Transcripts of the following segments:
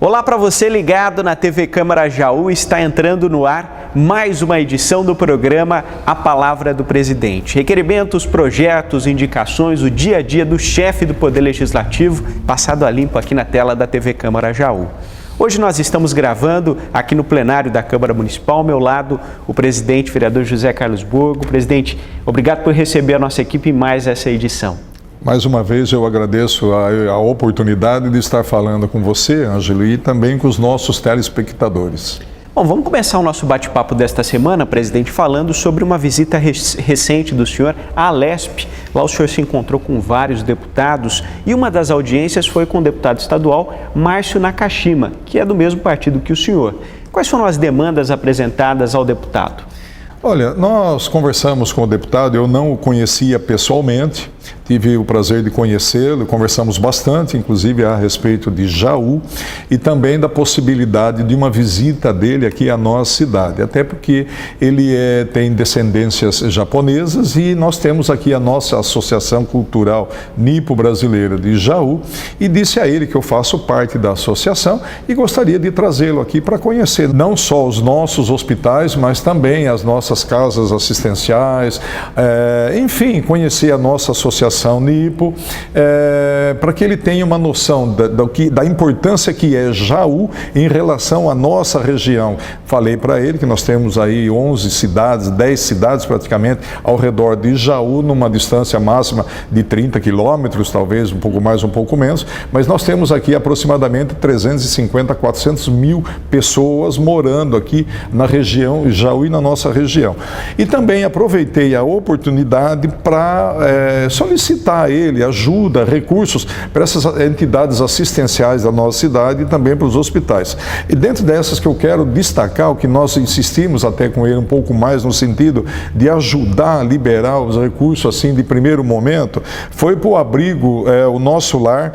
Olá para você ligado na TV Câmara Jaú, está entrando no ar mais uma edição do programa A Palavra do Presidente. Requerimentos, projetos, indicações, o dia a dia do chefe do Poder Legislativo, passado a limpo aqui na tela da TV Câmara Jaú. Hoje nós estamos gravando aqui no plenário da Câmara Municipal, ao meu lado o presidente, vereador José Carlos Burgo. Presidente, obrigado por receber a nossa equipe em mais essa edição. Mais uma vez eu agradeço a oportunidade de estar falando com você, Ângelo, e também com os nossos telespectadores. Bom, vamos começar o nosso bate-papo desta semana, presidente, falando sobre uma visita recente do senhor à Alesp. Lá o senhor se encontrou com vários deputados e uma das audiências foi com o deputado estadual Márcio Nakashima, que é do mesmo partido que o senhor. Quais foram as demandas apresentadas ao deputado? Olha, nós conversamos com o deputado, eu não o conhecia pessoalmente, tive o prazer de conhecê-lo, conversamos bastante, inclusive a respeito de Jaú e também da possibilidade de uma visita dele aqui à nossa cidade, até porque ele tem descendências japonesas e nós temos aqui a nossa Associação Cultural Nipo-Brasileira de Jaú e disse a ele que eu faço parte da associação e gostaria de trazê-lo aqui para conhecer não só os nossos hospitais, mas também as nossas casas assistenciais, enfim, conhecer a nossa associação Nipo, para que ele tenha uma noção da importância que é Jaú em relação à nossa região. Falei para ele que nós temos aí 11 cidades, 10 cidades praticamente ao redor de Jaú, numa distância máxima de 30 quilômetros, talvez um pouco mais, um pouco menos, mas nós temos aqui aproximadamente 350 a 400 mil pessoas morando aqui na região Jaú e na nossa região. E também aproveitei a oportunidade para solicitar a ele ajuda, recursos para essas entidades assistenciais da nossa cidade e também para os hospitais. E dentro dessas que eu quero destacar, o que nós insistimos até com ele um pouco mais no sentido de ajudar a liberar os recursos assim de primeiro momento, foi para o abrigo, o Nosso Lar,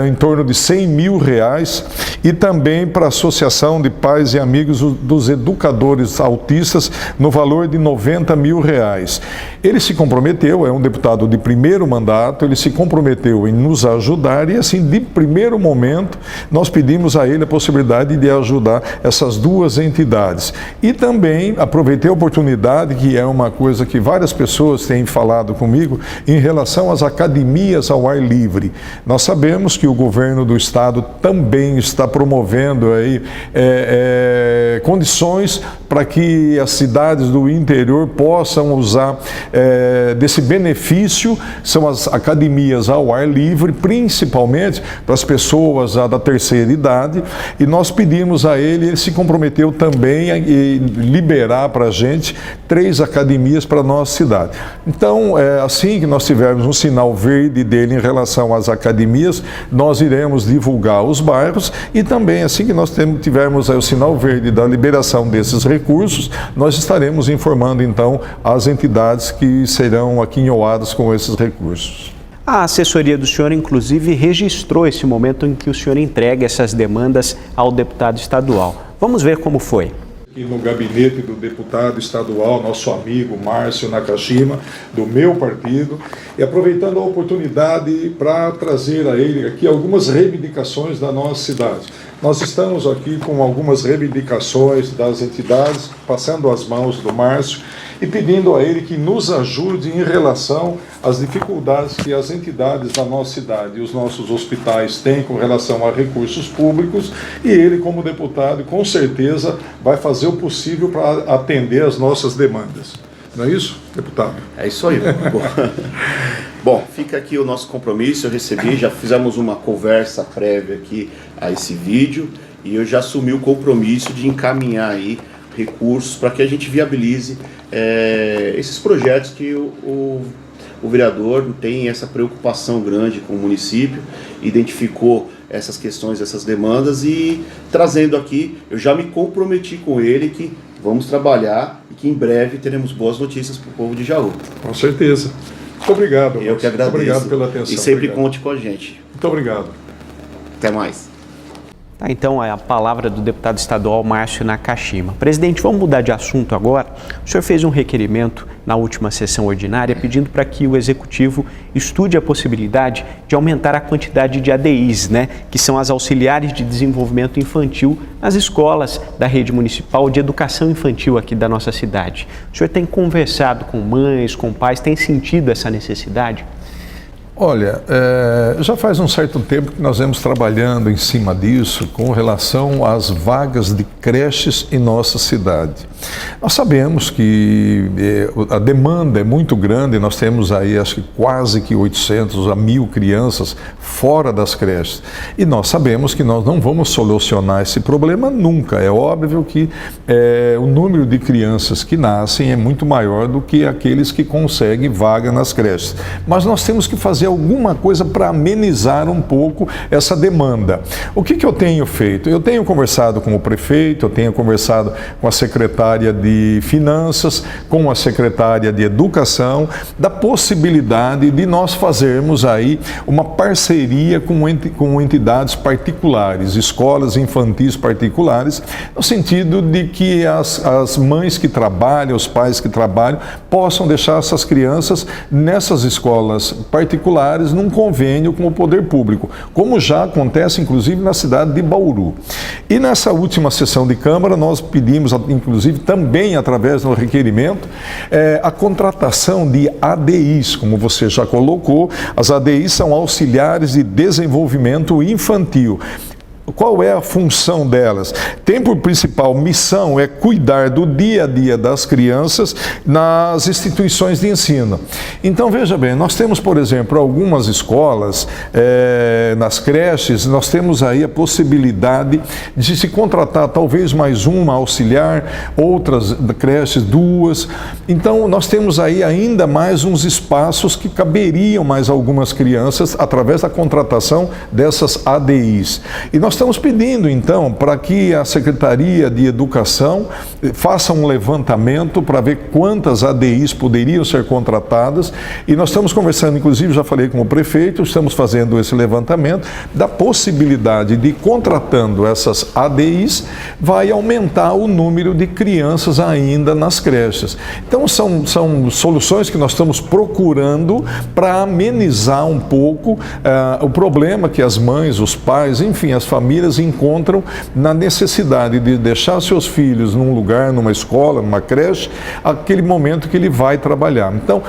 em torno de 100 mil reais e também para a Associação de Pais e Amigos dos Educadores Autistas no valor de 90 mil reais. Ele se comprometeu, é um deputado de primeiro mandato, ele se comprometeu em nos ajudar e assim, de primeiro momento, nós pedimos a ele a possibilidade de ajudar essas duas entidades. E também aproveitei a oportunidade, que é uma coisa que várias pessoas têm falado comigo, em relação às academias ao ar livre. Nós sabemos que o governo do estado também está promovendo aí, condições para que as cidades do interior possam usar desse benefício, são as academias ao ar livre, principalmente para as pessoas da terceira idade, e nós pedimos a ele, ele se comprometeu também a liberar para a gente 3 academias para a nossa cidade. Então, assim que nós tivermos um sinal verde dele em relação às academias, nós iremos divulgar os bairros e também assim que nós tivermos o sinal verde da liberação desses recursos, nós estaremos informando então as entidades que serão aquinhoadas com esses recursos. A assessoria do senhor, inclusive, registrou esse momento em que o senhor entrega essas demandas ao deputado estadual. Vamos ver como foi. Aqui no gabinete do deputado estadual, nosso amigo Márcio Nakashima, do meu partido, e aproveitando a oportunidade para trazer a ele aqui algumas reivindicações da nossa cidade. Nós estamos aqui com algumas reivindicações das entidades, passando as mãos do Márcio e pedindo a ele que nos ajude em relação às dificuldades que as entidades da nossa cidade e os nossos hospitais têm com relação a recursos públicos, e ele, como deputado, com certeza vai fazer o possível para atender as nossas demandas. Não é isso, deputado? É isso aí. Bom, fica aqui o nosso compromisso, eu recebi, já fizemos uma conversa prévia aqui a esse vídeo e eu já assumi o compromisso de encaminhar aí recursos para que a gente viabilize esses projetos que o vereador tem essa preocupação grande com o município, identificou essas questões, essas demandas e trazendo aqui, eu já me comprometi com ele que vamos trabalhar e que em breve teremos boas notícias para o povo de Jaú. Com certeza. Muito obrigado. Eu que agradeço. Muito obrigado pela atenção. E sempre conte com a gente. Muito obrigado. Até mais. Então, é a palavra do deputado estadual Márcio Nakashima. Presidente, vamos mudar de assunto agora. O senhor fez um requerimento na última sessão ordinária pedindo para que o Executivo estude a possibilidade de aumentar a quantidade de ADIs, que são as auxiliares de desenvolvimento infantil nas escolas da rede municipal de educação infantil aqui da nossa cidade. O senhor tem conversado com mães, com pais, tem sentido essa necessidade? Olha, já faz um certo tempo que nós vemos trabalhando em cima disso com relação às vagas de creches em nossa cidade. Nós sabemos que a demanda é muito grande, nós temos aí acho que quase que 800 a 1.000 crianças fora das creches. E nós sabemos que nós não vamos solucionar esse problema nunca. É óbvio que o número de crianças que nascem é muito maior do que aqueles que conseguem vaga nas creches. Mas nós temos que fazer alguma coisa para amenizar um pouco essa demanda. O que eu tenho feito? Eu tenho conversado com o prefeito, eu tenho conversado com a secretária de Finanças, com a secretária de Educação, da possibilidade de nós fazermos aí uma parceria com entidades particulares, escolas infantis particulares, no sentido de que as mães que trabalham, os pais que trabalham, possam deixar essas crianças nessas escolas particulares num convênio com o poder público, como já acontece inclusive na cidade de Bauru. E nessa última sessão de Câmara nós pedimos, inclusive também através do requerimento, a contratação de ADIs, como você já colocou. As ADIs são auxiliares de desenvolvimento infantil. Qual é a função delas? Tem por principal missão cuidar do dia a dia das crianças nas instituições de ensino. Então, veja bem, nós temos, por exemplo, algumas escolas, nas creches, nós temos aí a possibilidade de se contratar talvez mais uma auxiliar, outras creches, 2. Então, nós temos aí ainda mais uns espaços que caberiam mais algumas crianças através da contratação dessas ADIs. E nós estamos pedindo, então, para que a Secretaria de Educação faça um levantamento para ver quantas ADIs poderiam ser contratadas, e nós estamos conversando, inclusive já falei com o prefeito, estamos fazendo esse levantamento da possibilidade de, contratando essas ADIs, vai aumentar o número de crianças ainda nas creches. Então, são soluções que nós estamos procurando para amenizar um pouco o problema que as mães, os pais, enfim, as famílias encontram na necessidade de deixar seus filhos num lugar, numa escola, numa creche, aquele momento que ele vai trabalhar. Então,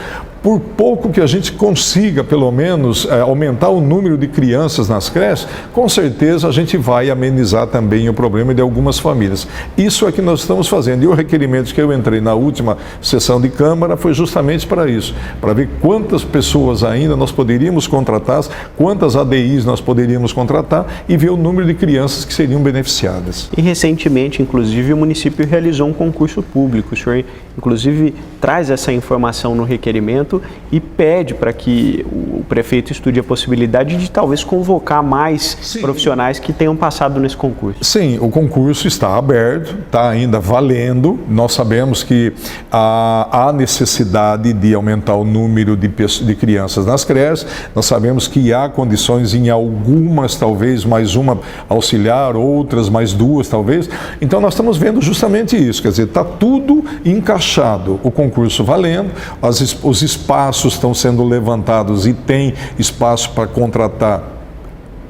por pouco que a gente consiga, pelo menos, aumentar o número de crianças nas creches, com certeza a gente vai amenizar também o problema de algumas famílias. Isso é que nós estamos fazendo. E o requerimento que eu entrei na última sessão de Câmara foi justamente para isso, para ver quantas pessoas ainda nós poderíamos contratar, quantas ADIs nós poderíamos contratar e ver o número de crianças que seriam beneficiadas. E recentemente, inclusive, o município realizou um concurso público. O senhor, inclusive, traz essa informação no requerimento e pede para que o prefeito estude a possibilidade de talvez convocar mais profissionais que tenham passado nesse concurso. Sim, o concurso está aberto, está ainda valendo. Nós sabemos que há necessidade de aumentar o número de crianças nas creches. Nós sabemos que há condições em algumas, talvez mais uma auxiliar, outras mais 2 talvez. Então nós estamos vendo justamente isso, quer dizer, está tudo encaixado, o concurso valendo, os espaços estão sendo levantados e tem espaço para contratar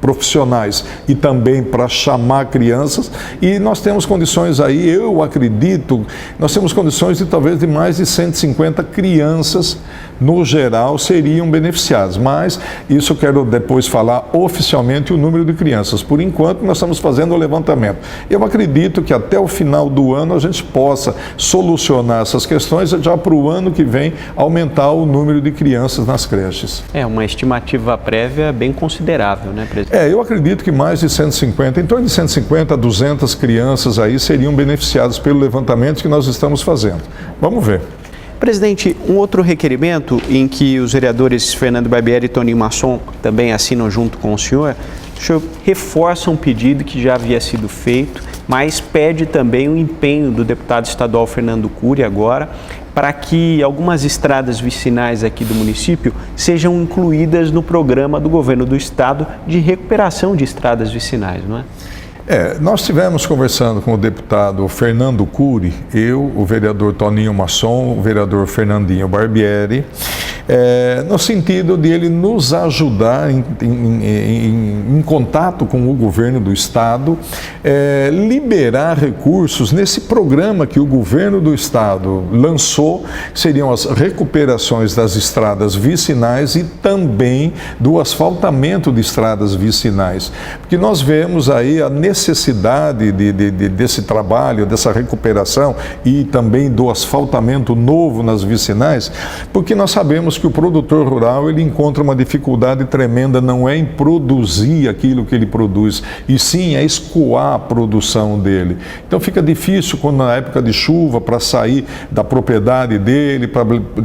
profissionais e também para chamar crianças, e nós temos condições aí, eu acredito, nós temos condições de talvez de mais de 150 crianças no geral seriam beneficiadas, mas isso eu quero depois falar oficialmente o número de crianças. Por enquanto nós estamos fazendo o levantamento. Eu acredito que até o final do ano a gente possa solucionar essas questões e já para o ano que vem aumentar o número de crianças nas creches. É uma estimativa prévia bem considerável, né, presidente? Eu acredito que mais de 150, em torno de 150 a 200 crianças aí seriam beneficiadas pelo levantamento que nós estamos fazendo. Vamos ver. Presidente, um outro requerimento em que os vereadores Fernando Barbieri e Toninho Masson também assinam junto com o senhor reforça um pedido que já havia sido feito, mas pede também o empenho do deputado estadual Fernando Cury agora para que algumas estradas vicinais aqui do município sejam incluídas no programa do governo do estado de recuperação de estradas vicinais, não é? Nós estivemos conversando com o deputado Fernando Cury, eu, o vereador Toninho Masson, o vereador Fernandinho Barbieri, no sentido de ele nos ajudar em contato com o governo do estado, liberar recursos nesse programa que o governo do estado lançou, que seriam as recuperações das estradas vicinais e também do asfaltamento de estradas vicinais. Porque nós vemos aí a necessidade desse trabalho, dessa recuperação e também do asfaltamento novo nas vicinais, porque nós sabemos que o produtor rural ele encontra uma dificuldade tremenda, não é em produzir aquilo que ele produz, e sim é escoar a produção dele. Então fica difícil quando na época de chuva para sair da propriedade dele, para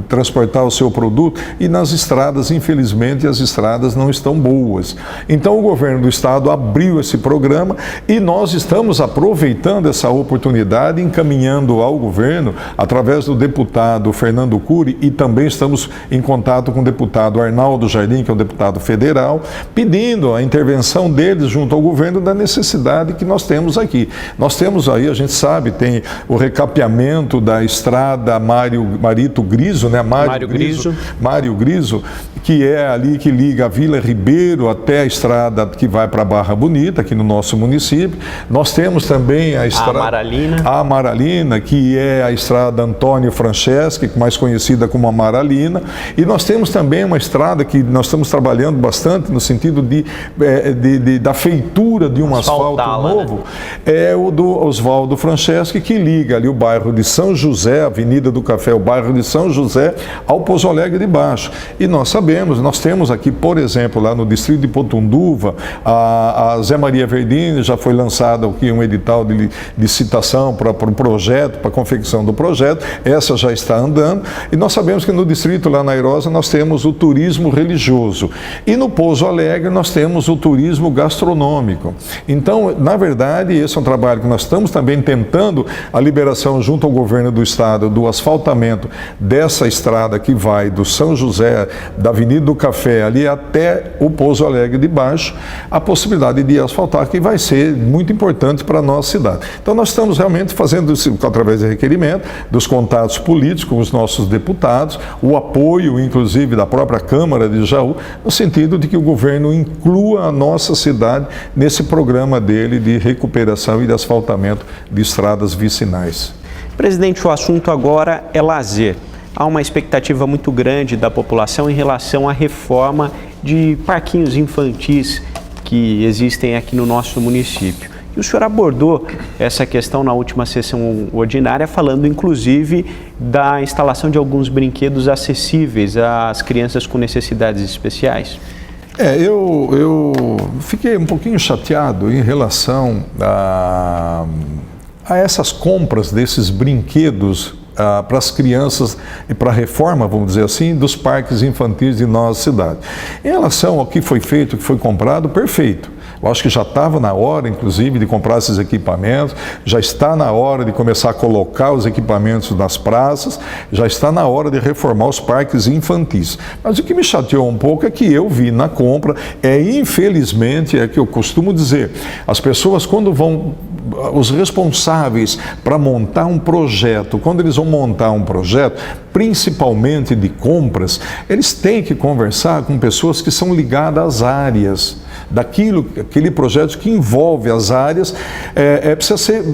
transportar o seu produto, e nas estradas, infelizmente, as estradas não estão boas. Então o governo do estado abriu esse programa e nós estamos aproveitando essa oportunidade, encaminhando ao governo, através do deputado Fernando Cury, e também estamos em contato com o deputado Arnaldo Jardim, que é um deputado federal, pedindo a intervenção deles junto ao governo da necessidade que nós temos aqui. Nós temos aí, a gente sabe, tem o recapeamento da estrada Marito Griso, né? Mário Griso, que é ali que liga a Vila Ribeiro até a estrada que vai para Barra Bonita, aqui no nosso município. Nós temos também a estrada Amaralina, que é a estrada Antônio Franceschi, mais conhecida como Amaralina. E nós temos também uma estrada que nós estamos trabalhando bastante no sentido da feitura de um asfalto novo, é o do Oswaldo Franceschi, que liga ali o bairro de São José, Avenida do Café, o bairro de São José, ao Pouso Alegre de Baixo. E nós sabemos, nós temos aqui, por exemplo, lá no distrito de Potunduva, a Zé Maria Verdini, já foi lançado aqui um edital de licitação para um projeto, para a confecção do projeto, essa já está andando, e nós sabemos que no distrito lá na Airosa nós temos o turismo religioso, e no Pouso Alegre nós temos o turismo gastronômico. Então, na verdade, esse é um trabalho que nós estamos também tentando a liberação junto ao governo do estado do asfaltamento dessa estrada que vai do São José, da Avenida do Café ali até o Pouso Alegre de Baixo, a possibilidade de asfaltar, que vai ser muito importante para a nossa cidade. Então nós estamos realmente fazendo isso através de requerimento, dos contatos políticos com os nossos deputados, o apoio inclusive da própria Câmara de Jaú, no sentido de que o governo inclua a nossa cidade nesse programa dele de recuperação e de asfaltamento de estradas vicinais. Presidente, o assunto agora é lazer. Há uma expectativa muito grande da população em relação à reforma de parquinhos infantis que existem aqui no nosso município. E o senhor abordou essa questão na última sessão ordinária, falando inclusive da instalação de alguns brinquedos acessíveis às crianças com necessidades especiais. Eu fiquei um pouquinho chateado em relação a essas compras desses brinquedos para as crianças e para a reforma, vamos dizer assim, dos parques infantis de nossa cidade. Em relação ao que foi feito, o que foi comprado, perfeito. Eu acho que já estava na hora, inclusive, de comprar esses equipamentos, já está na hora de começar a colocar os equipamentos nas praças, já está na hora de reformar os parques infantis. Mas o que me chateou um pouco é que eu vi na compra, infelizmente, é que eu costumo dizer, as pessoas quando vão, os responsáveis para montar um projeto, quando eles vão montar um projeto, principalmente de compras, eles têm que conversar com pessoas que são ligadas às áreas. Aquele projeto que envolve as áreas, precisa ser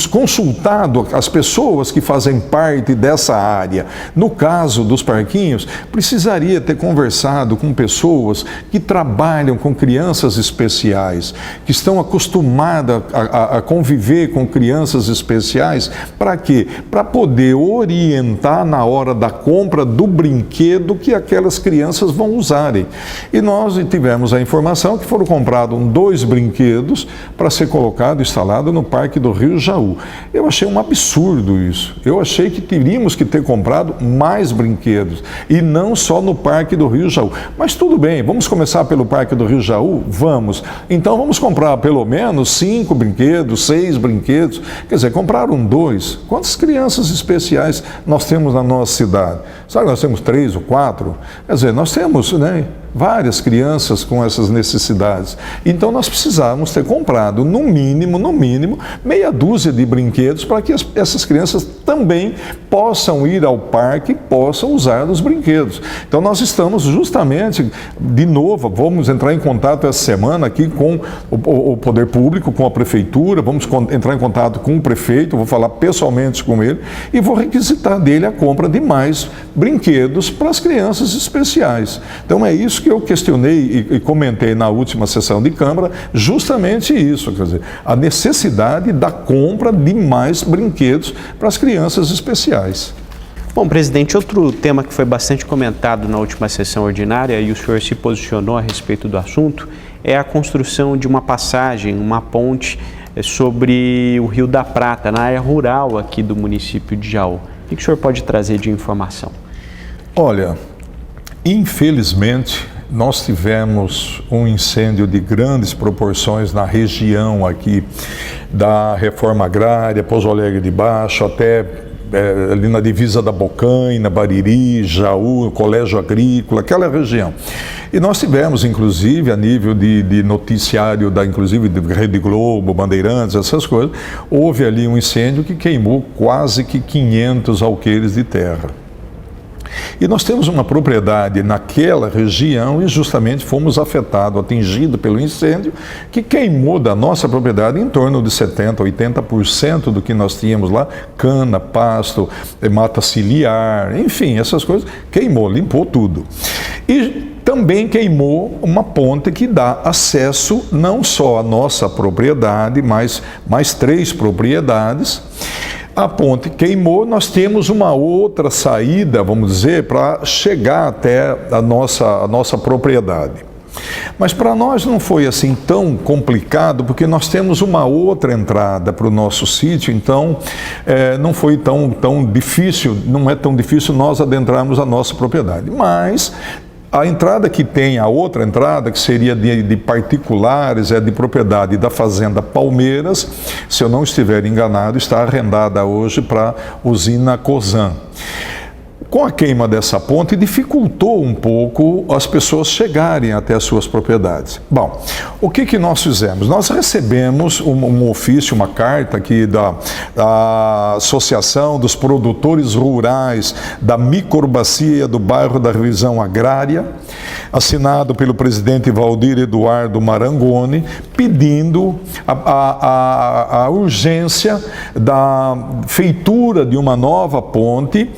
consultado as pessoas que fazem parte dessa área. No caso dos parquinhos, precisaria ter conversado com pessoas que trabalham com crianças especiais, que estão acostumadas a conviver com crianças especiais. Para quê? Para poder orientar na hora da compra do brinquedo que aquelas crianças vão usarem. E nós tivemos a informação que foram comprados 2 brinquedos para ser colocado, instalado no Parque do Rio Jaú. Eu achei um absurdo isso. Eu achei que teríamos que ter comprado mais brinquedos e não só no Parque do Rio Jaú. Mas tudo bem, vamos começar pelo Parque do Rio Jaú? Vamos. Então vamos comprar pelo menos 5 brinquedos, 6 brinquedos. Quer dizer, compraram 2. Quantas crianças especiais nós temos na nossa cidade? Sabe, nós temos 3 ou 4? Quer dizer, nós temos, né? várias crianças com essas necessidades. Então nós precisávamos ter comprado, no mínimo, meia dúzia de brinquedos para que essas crianças também possam ir ao parque e possam usar os brinquedos. Então nós estamos justamente, de novo, vamos entrar em contato essa semana aqui com o poder público, com a prefeitura, vamos entrar em contato com o prefeito, vou falar pessoalmente com ele e vou requisitar dele a compra de mais brinquedos para as crianças especiais. Então é isso que eu questionei e comentei na última sessão de Câmara, justamente isso, quer dizer, a necessidade da compra de mais brinquedos para as crianças especiais. Bom, presidente, outro tema que foi bastante comentado na última sessão ordinária e o senhor se posicionou a respeito do assunto é a construção de uma passagem, uma ponte sobre o Rio da Prata, na área rural aqui do município de Jaú. O que o senhor pode trazer de informação? Olha, infelizmente, nós tivemos um incêndio de grandes proporções na região aqui da Reforma Agrária, Pouso Alegre de Baixo, até ali na divisa da Bocaina, Bariri, Jaú, Colégio Agrícola, aquela região. E nós tivemos, inclusive, a nível de noticiário, inclusive de Rede Globo, Bandeirantes, essas coisas, houve ali um incêndio que queimou quase que 500 alqueires de terra. E nós temos uma propriedade naquela região e justamente fomos afetados, atingidos pelo incêndio, que queimou da nossa propriedade em torno de 70%, 80% do que nós tínhamos lá, cana, pasto, mata ciliar, enfim, essas coisas, queimou, limpou tudo. E também queimou uma ponte que dá acesso não só à nossa propriedade, mas mais 3 propriedades. A ponte queimou, nós temos uma outra saída, vamos dizer, para chegar até a nossa propriedade. Mas para nós não foi assim tão complicado, porque nós temos uma outra entrada para o nosso sítio, então não foi tão difícil, não é tão difícil nós adentrarmos a nossa propriedade. Mas a entrada que tem, a outra entrada, que seria de particulares, é de propriedade da Fazenda Palmeiras, se eu não estiver enganado, está arrendada hoje para a usina Cosan. Com a queima dessa ponte, dificultou um pouco as pessoas chegarem até as suas propriedades. Bom, o que nós fizemos? Nós recebemos um ofício, uma carta aqui da Associação dos Produtores Rurais da Microbacia do bairro da Revisão Agrária, assinado pelo presidente Valdir Eduardo Marangoni, pedindo a urgência da feitura de uma nova ponte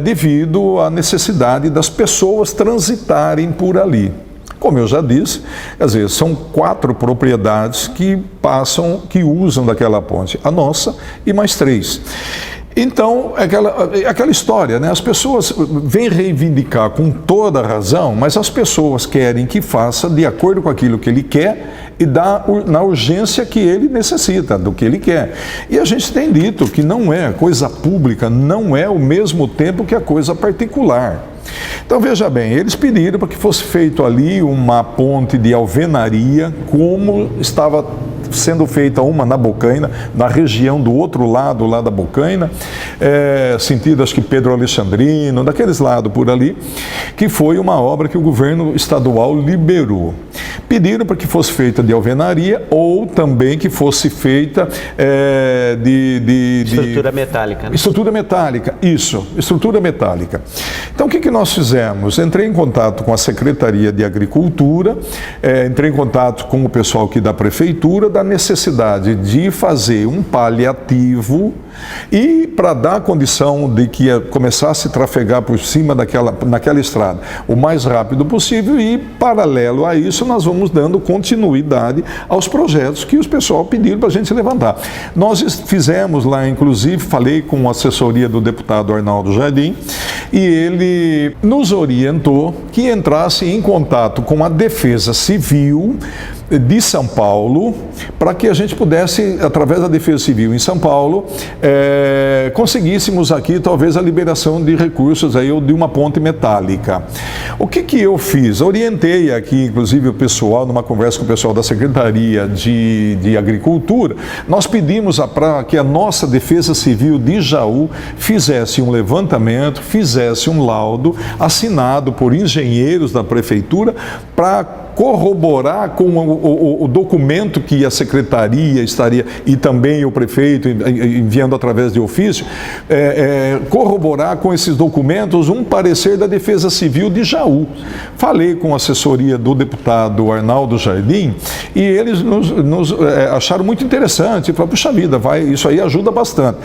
devido à necessidade das pessoas transitarem por ali. Como eu já disse, quer dizer, são 4 propriedades que usam daquela ponte, a nossa e mais 3. Então, aquela história, né? As pessoas vêm reivindicar com toda a razão, mas as pessoas querem que faça de acordo com aquilo que ele quer e na urgência que ele necessita, do que ele quer. E a gente tem dito que não é coisa pública, não é ao mesmo tempo que a coisa particular. Então veja bem, eles pediram para que fosse feito ali uma ponte de alvenaria, como estava sendo feita uma na Bocaina, na região do outro lado lá da Bocaina, sentido acho que Pedro Alexandrino, daqueles lados por ali, que foi uma obra que o governo estadual liberou. Pediram para que fosse feita de alvenaria ou também que fosse feita estrutura metálica, né? Estrutura metálica, isso, estrutura metálica. Então o que nós fizemos? Entrei em contato com a Secretaria de Agricultura, entrei em contato com o pessoal aqui da Prefeitura, da necessidade de fazer um paliativo e para dar condição de que começasse a trafegar por cima naquela estrada o mais rápido possível e, paralelo a isso, nós vamos dando continuidade aos projetos que os pessoal pediram para a gente levantar. Nós fizemos lá, inclusive, falei com a assessoria do deputado Arnaldo Jardim e ele nos orientou que entrasse em contato com a Defesa Civil de São Paulo, para que a gente pudesse, através da Defesa Civil em São Paulo, conseguíssemos aqui talvez a liberação de recursos aí, ou de uma ponte metálica. O que eu fiz? Orientei aqui, inclusive, o pessoal, numa conversa com o pessoal da Secretaria de Agricultura, nós pedimos para que a nossa Defesa Civil de Jaú fizesse um levantamento, fizesse um laudo assinado por engenheiros da Prefeitura para corroborar com o documento que a Secretaria estaria, e também o prefeito enviando através de ofício, corroborar com esses documentos um parecer da Defesa Civil de Jaú. Falei com a assessoria do deputado Arnaldo Jardim e eles nos acharam muito interessante. Falaram, puxa vida, isso aí ajuda bastante.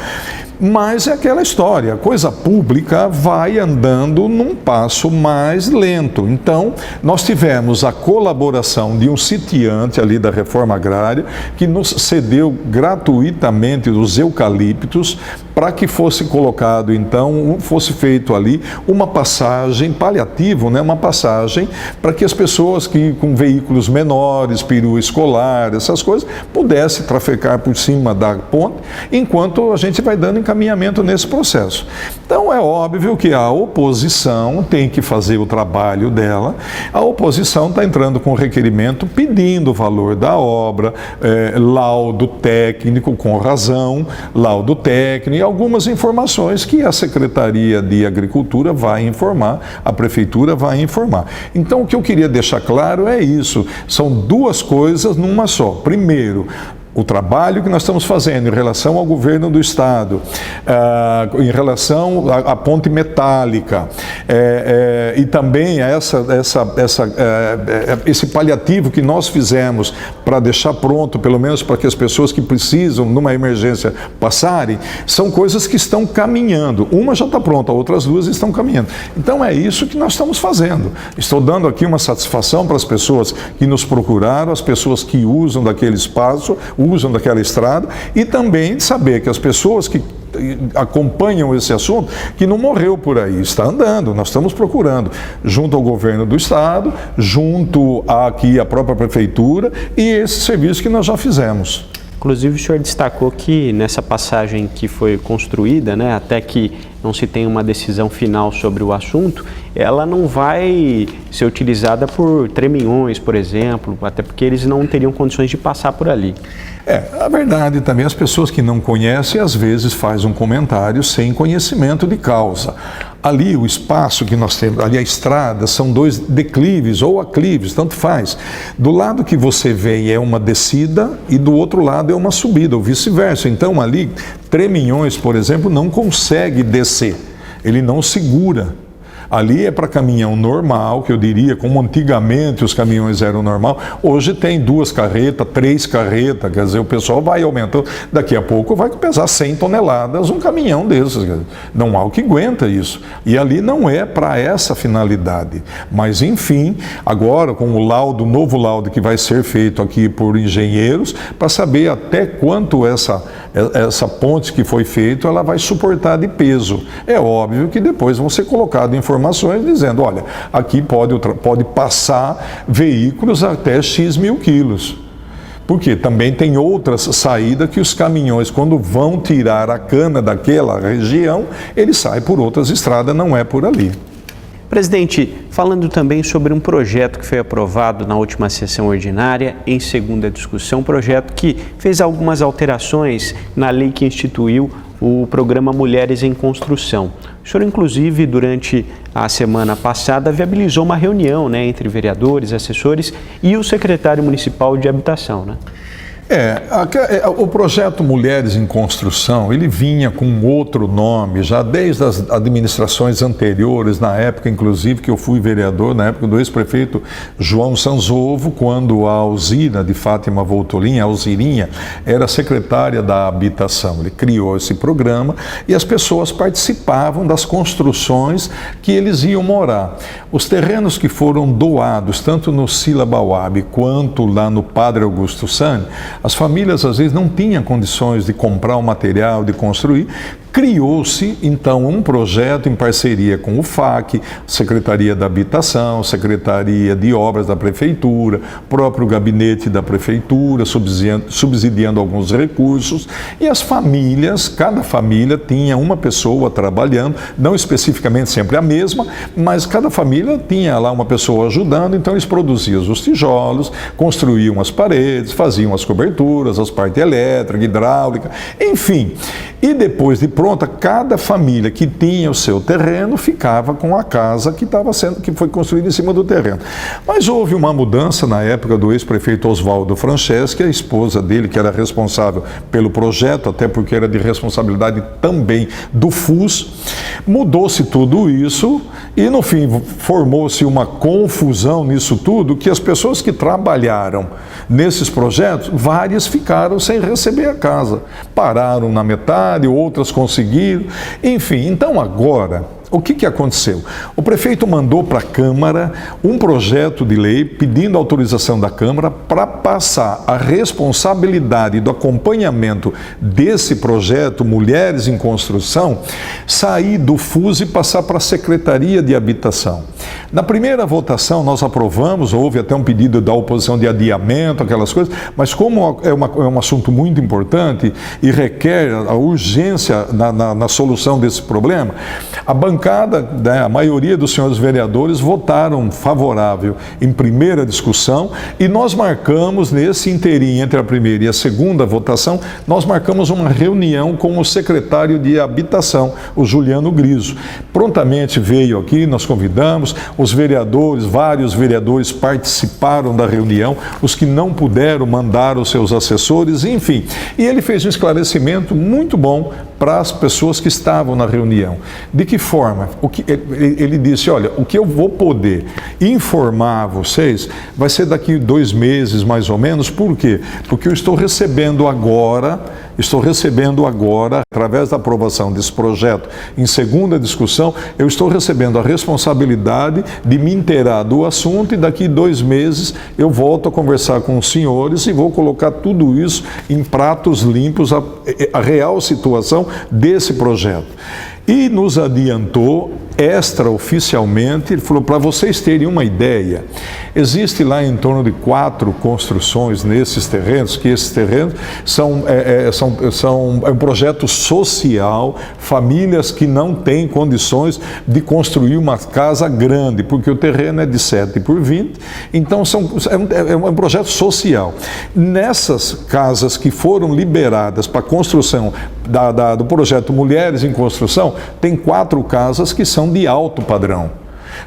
Mas é aquela história, a coisa pública vai andando num passo mais lento. Então, nós tivemos a colaboração de um sitiante ali da Reforma Agrária, que nos cedeu gratuitamente os eucaliptos para que fosse colocado, então, fosse feito ali uma passagem paliativa, né? Uma passagem para que as pessoas que com veículos menores, perua escolar, essas coisas, pudessem trafegar por cima da ponte, enquanto a gente vai dando encaminhamento nesse processo. Então é óbvio que a oposição tem que fazer o trabalho dela. A oposição está entrando com requerimento pedindo o valor da obra, laudo técnico com razão, laudo técnico e algumas informações que a Secretaria de Agricultura vai informar, a Prefeitura vai informar. Então o que eu queria deixar claro é isso, são duas coisas numa só. Primeiro, o trabalho que nós estamos fazendo em relação ao governo do Estado, em relação à ponte metálica, e também a esse paliativo que nós fizemos para deixar pronto, pelo menos para que as pessoas que precisam, numa emergência, passarem, são coisas que estão caminhando. Uma já está pronta, outras duas estão caminhando. Então é isso que nós estamos fazendo. Estou dando aqui uma satisfação para as pessoas que nos procuraram, as pessoas que usam daquele espaço, usam daquela estrada, e também de saber que as pessoas que acompanham esse assunto, que não morreu por aí, está andando, nós estamos procurando, junto ao governo do Estado, junto aqui à própria Prefeitura, e esse serviço que nós já fizemos. Inclusive o senhor destacou que nessa passagem que foi construída, né, até que não se tenha uma decisão final sobre o assunto, ela não vai ser utilizada por treminhões, por exemplo, até porque eles não teriam condições de passar por ali. A verdade também, as pessoas que não conhecem, às vezes faz um comentário sem conhecimento de causa. Ali o espaço que nós temos, ali a estrada, são dois declives ou aclives, tanto faz. Do lado que você vem é uma descida e do outro lado é uma subida, ou vice-versa. Então ali, treminhões, por exemplo, não consegue descer, ele não segura. Ali é para caminhão normal, que eu diria, como antigamente os caminhões eram normal, hoje tem 2 carretas, 3 carretas, quer dizer, o pessoal vai aumentando, daqui a pouco vai pesar 100 toneladas um caminhão desses, não há o que aguenta isso. E ali não é para essa finalidade. Mas, enfim, agora com o laudo, novo laudo que vai ser feito aqui por engenheiros, para saber até quanto essa ponte que foi feita, ela vai suportar de peso. É óbvio que depois vão ser colocadas informações dizendo, olha, aqui pode passar veículos até X mil quilos. Porque também tem outras saídas que os caminhões, quando vão tirar a cana daquela região, ele sai por outras estradas, não é por ali. Presidente, falando também sobre um projeto que foi aprovado na última sessão ordinária, em segunda discussão, um projeto que fez algumas alterações na lei que instituiu o programa Mulheres em Construção. O senhor, inclusive, durante a semana passada, viabilizou uma reunião, né, entre vereadores, assessores e o secretário municipal de habitação, né? O projeto Mulheres em Construção, ele vinha com outro nome, já desde as administrações anteriores, na época, inclusive, que eu fui vereador, na época do ex-prefeito João Sanzovo, quando a Alzira de Fátima Voltolin, a Alzirinha, era secretária da habitação. Ele criou esse programa e as pessoas participavam das construções que eles iam morar. Os terrenos que foram doados, tanto no Sila Bauab quanto lá no Padre Augusto Sani, as famílias às vezes não tinham condições de comprar o material, de construir, Criou-se, então, um projeto em parceria com o FAC, Secretaria da Habitação, Secretaria de Obras da Prefeitura, próprio gabinete da Prefeitura, subsidiando alguns recursos, e as famílias, cada família tinha uma pessoa trabalhando, não especificamente sempre a mesma, mas cada família tinha lá uma pessoa ajudando, então eles produziam os tijolos, construíam as paredes, faziam as coberturas, as partes elétricas, hidráulica, enfim. E depois de pronta, cada família que tinha o seu terreno ficava com a casa que foi construída em cima do terreno. Mas houve uma mudança na época do ex-prefeito Oswaldo Franceschi, a esposa dele, que era responsável pelo projeto, até porque era de responsabilidade também do FUS. Mudou-se tudo isso e, no fim, formou-se uma confusão nisso tudo, que as pessoas que trabalharam nesses projetos, várias ficaram sem receber a casa. Pararam na metade, outras conseguiram. Enfim, então agora, o que aconteceu? O prefeito mandou para a Câmara um projeto de lei pedindo autorização da Câmara para passar a responsabilidade do acompanhamento desse projeto Mulheres em Construção, sair do FUS e passar para a Secretaria de Habitação. Na primeira votação nós aprovamos, houve até um pedido da oposição de adiamento, aquelas coisas, mas como é um assunto muito importante e requer a urgência na solução desse problema, a bancada, né, a maioria dos senhores vereadores votaram favorável em primeira discussão e nós marcamos nesse inteirinho entre a primeira e a segunda votação, nós marcamos uma reunião com o secretário de Habitação, o Juliano Griso. Prontamente veio aqui, nós convidamos, os vereadores, vários vereadores participaram da reunião, os que não puderam mandaram os seus assessores, enfim. E ele fez um esclarecimento muito bom para as pessoas que estavam na reunião. De que forma? Ele disse, olha, o que eu vou poder informar vocês vai ser daqui 2 meses, mais ou menos. Por quê? Porque eu estou recebendo agora, através da aprovação desse projeto em segunda discussão, eu estou recebendo a responsabilidade de me inteirar do assunto e daqui 2 meses eu volto a conversar com os senhores e vou colocar tudo isso em pratos limpos, a real situação desse projeto. E nos adiantou extraoficialmente, ele falou, para vocês terem uma ideia, existe lá em torno de 4 construções nesses terrenos, que esses terrenos são um projeto social, famílias que não têm condições de construir uma casa grande, porque o terreno é de 7 por 20, então é um projeto social. Nessas casas que foram liberadas para a construção do projeto Mulheres em Construção, tem 4 casas que são de alto padrão.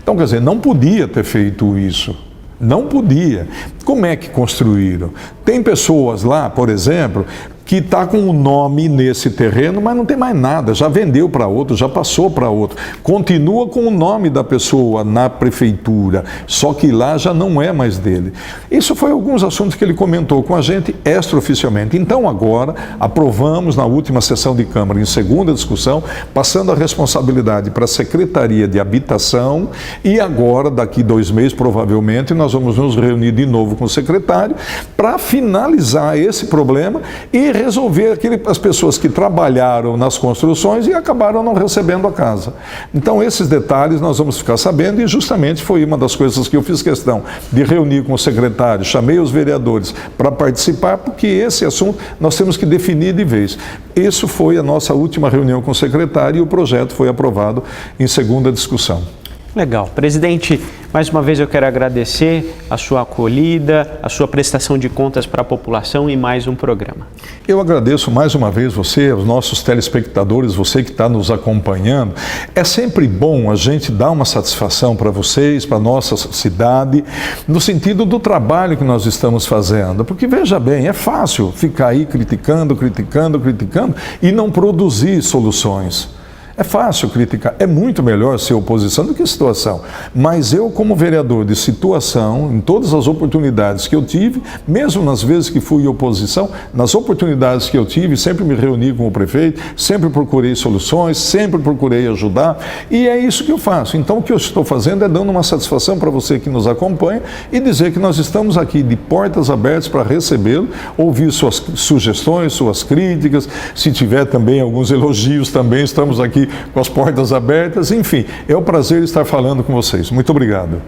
Então, quer dizer, não podia ter feito isso. Não podia. Como é que construíram? Tem pessoas lá, por exemplo, que está com o nome nesse terreno, mas não tem mais nada, já vendeu para outro, já passou para outro. Continua com o nome da pessoa na prefeitura, só que lá já não é mais dele. Isso foi alguns assuntos que ele comentou com a gente extraoficialmente. Então agora, aprovamos na última sessão de Câmara, em segunda discussão, passando a responsabilidade para a Secretaria de Habitação e agora, daqui 2 meses, provavelmente, nós vamos nos reunir de novo com o secretário para finalizar esse problema e resolver as pessoas que trabalharam nas construções e acabaram não recebendo a casa. Então, esses detalhes nós vamos ficar sabendo e justamente foi uma das coisas que eu fiz questão de reunir com o secretário, chamei os vereadores para participar, porque esse assunto nós temos que definir de vez. Isso foi a nossa última reunião com o secretário e o projeto foi aprovado em segunda discussão. Legal. Presidente, mais uma vez eu quero agradecer a sua acolhida, a sua prestação de contas para a população e mais um programa. Eu agradeço mais uma vez você, os nossos telespectadores, você que está nos acompanhando. É sempre bom a gente dar uma satisfação para vocês, para a nossa cidade, no sentido do trabalho que nós estamos fazendo. Porque, veja bem, é fácil ficar aí criticando e não produzir soluções. É fácil criticar, é muito melhor ser oposição do que situação. Mas eu, como vereador de situação, em todas as oportunidades que eu tive, mesmo nas vezes que fui oposição, nas oportunidades que eu tive, sempre me reuni com o prefeito, sempre procurei soluções, sempre procurei ajudar, e é isso que eu faço. Então, o que eu estou fazendo é dando uma satisfação para você que nos acompanha e dizer que nós estamos aqui de portas abertas para recebê-lo, ouvir suas sugestões, suas críticas, se tiver também alguns elogios, também estamos aqui com as portas abertas. Enfim, é um prazer estar falando com vocês. Muito obrigado.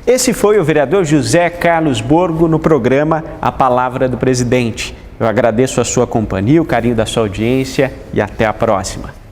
Esse foi o vereador José Carlos Borgo no programa A Palavra do Presidente. Eu agradeço a sua companhia, o carinho da sua audiência e até a próxima.